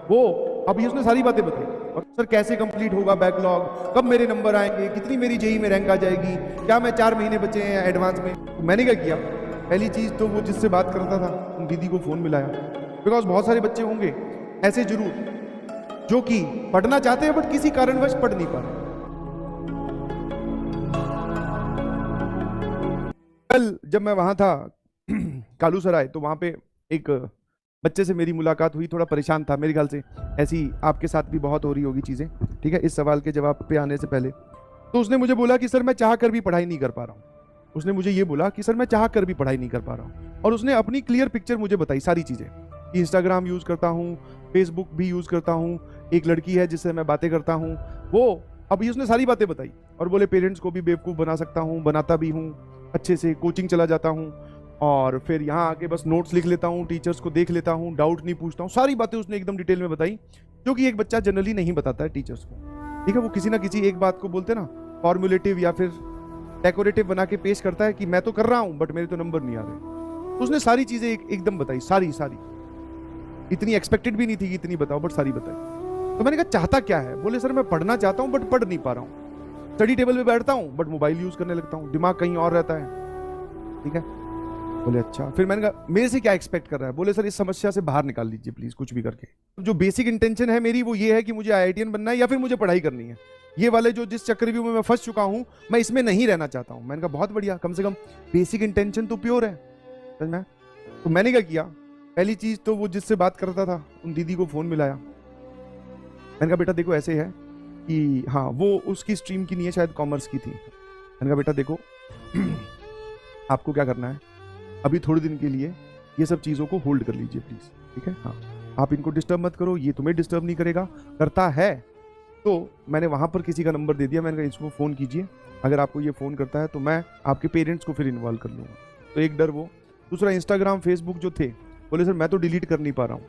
वो अभी उसने सारी बातें बताई। और सर कैसे कंप्लीट होगा बैकलॉग, कब मेरे नंबर आएंगे, कितनी मेरी जेई में रैंक आ जाएगी, क्या मैं 4 महीने बचे हैं एडवांस में। तो मैंने क्या किया, पहली चीज तो वो जिससे बात करता था उन दीदी को फोन मिलाया, बिकॉज बहुत सारे बच्चे होंगे ऐसे जरूर जो कि पढ़ना चाहते हैं बट किसी कारणवश पढ़ नहीं पा रहे। कल जब मैं वहां था कालू सराय, तो वहां पे एक बच्चे से मेरी मुलाकात हुई, थोड़ा परेशान था, मेरे ख्याल से ऐसी आपके साथ भी बहुत हो रही होगी चीजें, ठीक है, इस सवाल के जवाब पे आने से पहले। तो उसने मुझे बोला कि सर मैं चाह कर भी पढ़ाई नहीं कर पा रहा हूँ। उसने मुझे ये बोला कि सर मैं चाह कर भी पढ़ाई नहीं कर पा रहा हूँ, और उसने अपनी क्लियर पिक्चर मुझे बताई सारी चीजें कि इंस्टाग्राम यूज करता हूँ, फेसबुक भी यूज करता हूँ, एक लड़की है जिससे मैं बातें करता हूँ, वो अभी उसने सारी बातें बताई। और बोले पेरेंट्स को भी बेवकूफ बना सकता हूँ, बनाता भी हूँ अच्छे से, कोचिंग चला जाता हूँ और फिर यहाँ आके बस नोट्स लिख लेता हूँ, टीचर्स को देख लेता हूँ, डाउट नहीं पूछता हूँ। सारी बातें उसने एकदम डिटेल में बताई, जो कि एक बच्चा जनरली नहीं बताता है टीचर्स को, ठीक है। वो किसी ना किसी एक बात को बोलते ना फॉर्मुलेटिव या फिर डेकोरेटिव बना के पेश करता है कि मैं तो कर रहा हूँ बट मेरे तो नंबर नहीं आ रहे। तो उसने सारी चीजें एकदम बताई, सारी सारी, इतनी एक्सपेक्टेड भी नहीं थी कि इतनी बताओ, बट सारी बताई। तो मैंने कहा चाहता क्या है? बोले सर मैं पढ़ना चाहता हूँ बट पढ़ नहीं पा रहा हूँ, स्टडी टेबल पे बैठता हूँ बट मोबाइल यूज करने लगता हूँ, दिमाग कहीं और रहता है, ठीक है। बोले अच्छा। फिर मैंने कहा मेरे से क्या एक्सपेक्ट कर रहा है? बोले सर इस समस्या से बाहर निकाल लीजिए प्लीज, कुछ भी करके। जो बेसिक इंटेंशन है मेरी वो ये है कि मुझे आईआईटीएन बनना है या फिर मुझे पढ़ाई करनी है। ये वाले जो जिस चक्रव्यूह में मैं फंस चुका हूं, मैं इसमें नहीं रहना चाहता हूं। मैंने कहा बहुत बढ़िया, कम से कम बेसिक इंटेंशन तो प्योर है, समझ में। तो मैंने क्या किया, पहली चीज तो वो जिससे बात करता था उन दीदी को फोन मिलाया। मैंने कहा बेटा देखो ऐसे है कि हाँ, वो उसकी स्ट्रीम की नहीं है, शायद कॉमर्स की थी। मैंने कहा बेटा देखो आपको क्या करना है, अभी थोड़े दिन के लिए ये सब चीज़ों को होल्ड कर लीजिए प्लीज़, ठीक है। हाँ, आप इनको डिस्टर्ब मत करो, ये तुम्हें डिस्टर्ब नहीं करेगा, करता है तो मैंने वहाँ पर किसी का नंबर दे दिया। मैंने कहा इसको फ़ोन कीजिए, अगर आपको ये फ़ोन करता है तो मैं आपके पेरेंट्स को फिर इन्वॉल्व कर लूँगा। तो एक डर वो। दूसरा इंस्टाग्राम फेसबुक जो थे, बोले सर मैं तो डिलीट कर नहीं पा रहा हूँ,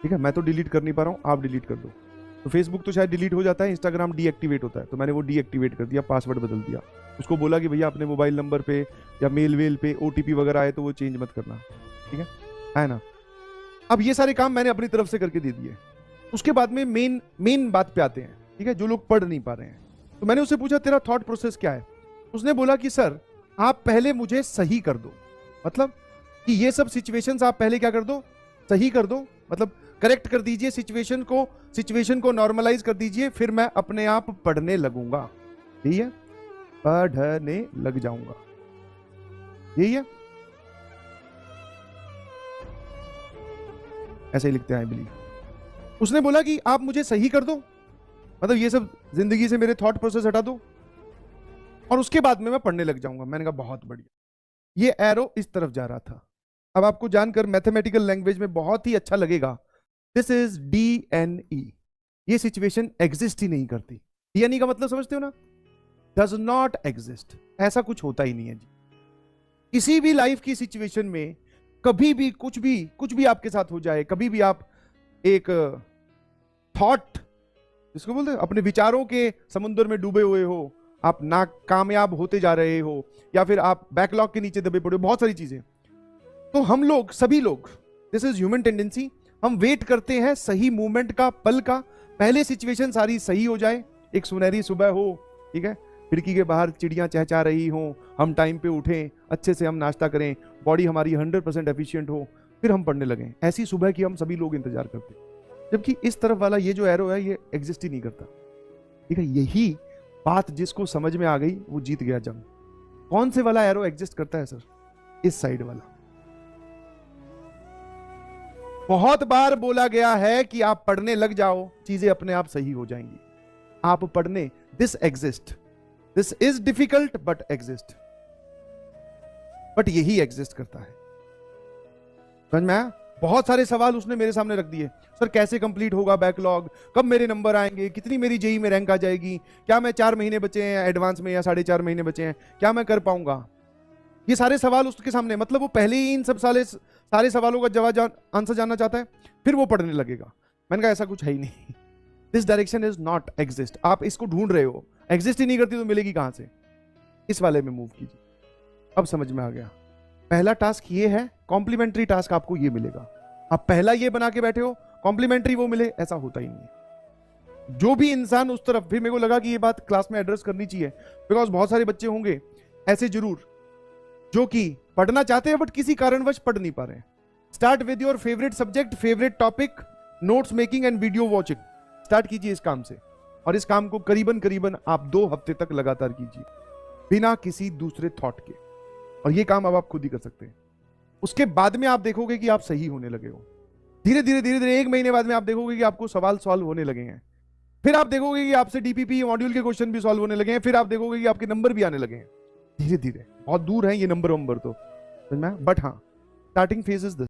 ठीक है, मैं तो डिलीट कर नहीं पा रहा हूँ, आप डिलीट कर दो। तो फेसबुक तो शायद डिलीट हो जाता है, इंस्टाग्राम डीएक्टिवेट होता है, तो मैंने वो डीएक्टिवेट कर दिया, पासवर्ड बदल दिया। उसको बोला कि भैया अपने मोबाइल नंबर पे या मेल वेल पे ओटीपी वगैरह आए तो वो चेंज मत करना, ठीक है ना। अब ये सारे काम मैंने अपनी तरफ से करके दे दिए। उसके बाद में मेन बात पे आते हैं, ठीक है, जो लोग पढ़ नहीं पा रहे हैं। तो मैंने उससे पूछा तेरा थॉट प्रोसेस क्या है? उसने बोला कि सर आप पहले मुझे सही कर दो, मतलब कि ये सब सिचुएशंस आप पहले क्या कर दो, सही कर दो, मतलब करेक्ट कर दीजिए सिचुएशन को नॉर्मलाइज कर दीजिए, फिर मैं अपने आप पढ़ने लगूंगा, ठीक है, पढ़ने लग जाऊंगा, यही है। ऐसे ही लिखते हैं आई बिलीव। उसने बोला कि आप मुझे सही कर दो, मतलब ये सब जिंदगी से मेरे थॉट प्रोसेस हटा दो, और उसके बाद में मैं पढ़ने लग जाऊंगा। मैंने कहा बहुत बढ़िया। ये एरो इस तरफ जा रहा था। अब आपको जानकर मैथमेटिकल लैंग्वेज में बहुत ही अच्छा लगेगा, दिस इज DNE। ये सिचुएशन एग्जिस्ट ही नहीं करती। DNE का मतलब समझते हो ना, डज नॉट एग्जिस्ट, ऐसा कुछ होता ही नहीं है जी। किसी भी लाइफ की सिचुएशन में कभी भी कुछ भी आपके साथ हो जाए, कभी भी आप एक थॉट, जिसको बोलते हैं अपने विचारों के समुद्र में डूबे हुए हो, आप नाकामयाब होते जा रहे हो, या फिर आप बैकलॉग के नीचे दबे पड़े हो, बहुत सारी चीजें। तो हम लोग, सभी लोग, दिस इज ह्यूमन टेंडेंसी, हम वेट करते हैं सही मूवमेंट का, पल का। पहले सिचुएशन सारी सही हो जाए, एक सुनहरी सुबह हो, ठीक है, खिड़की के बाहर चिड़ियां चहचहा रही हो, हम टाइम पे उठें, अच्छे से हम नाश्ता करें, बॉडी हमारी 100% एफिशिएंट हो, फिर हम पढ़ने लगें। ऐसी सुबह की हम सभी लोग इंतजार करते हैं। जबकि इस तरफ वाला ये जो एरो है ये एग्जिस्ट ही नहीं करता, ठीक है। यही बात जिसको समझ में आ गई वो जीत गया जंग। कौन से वाला एरो एग्जिस्ट करता है सर? इस साइड वाला। बहुत बार बोला गया है कि आप पढ़ने लग जाओ, चीजें अपने आप सही हो जाएंगी। आप पढ़ने, this exist, this is difficult but exist, but यही एग्जिस्ट करता है, समझ में आया? बहुत सारे सवाल उसने मेरे सामने रख दिए। सर कैसे कंप्लीट होगा बैकलॉग, कब मेरे नंबर आएंगे, कितनी मेरी जेई में रैंक आ जाएगी, क्या मैं 4 महीने बचे हैं एडवांस में या 4.5 महीने बचे हैं, क्या मैं कर पाऊंगा? ये सारे सवाल उसके सामने, मतलब वो पहले ही इन सब सारे सवालों का जवाब आंसर जानना चाहता है, फिर वो पढ़ने लगेगा। मैंने कहा ऐसा कुछ है ही नहीं, this direction is not exist. आप इसको ढूंढ रहे हो, एग्जिस्ट ही नहीं करती तो मिलेगी कहां से? इस वाले में मूव कीजिए। अब समझ में आ गया। पहला टास्क ये है, कॉम्प्लीमेंट्री टास्क आपको ये मिलेगा। आप पहला ये बना के बैठे हो, कॉम्प्लीमेंट्री वो मिले, ऐसा होता ही नहीं है। जो भी इंसान उस तरफ, फिर मेरे को लगा कि ये बात क्लास में एड्रेस करनी चाहिए, बिकॉज बहुत सारे बच्चे होंगे ऐसे जरूर जो कि पढ़ना चाहते हैं बट किसी कारणवश पढ़ नहीं पा रहे हैं। Start with your favourite subject, favourite topic, notes making and video watching. Start कीजिए इस काम से, और इस काम को करीबन करीबन आप 2 हफ्ते तक लगातार कीजिए बिना किसी दूसरे थॉट के, और ये काम अब आप खुद ही कर सकते हैं। उसके बाद में आप देखोगे कि आप सही होने लगे हो। धीरे धीरे धीरे धीरे 1 महीने बाद में आप देखोगे कि आपको सवाल सॉल्व होने लगे हैं। फिर आप देखोगे कि आपसे डीपीपी मॉड्यूल के क्वेश्चन भी सॉल्व होने लगे हैं। फिर आप देखोगे कि आपके नंबर भी आने लगे हैं धीरे धीरे। बहुत दूर है ये नंबर तो, बट हाँ, स्टार्टिंग फेज इज दिस।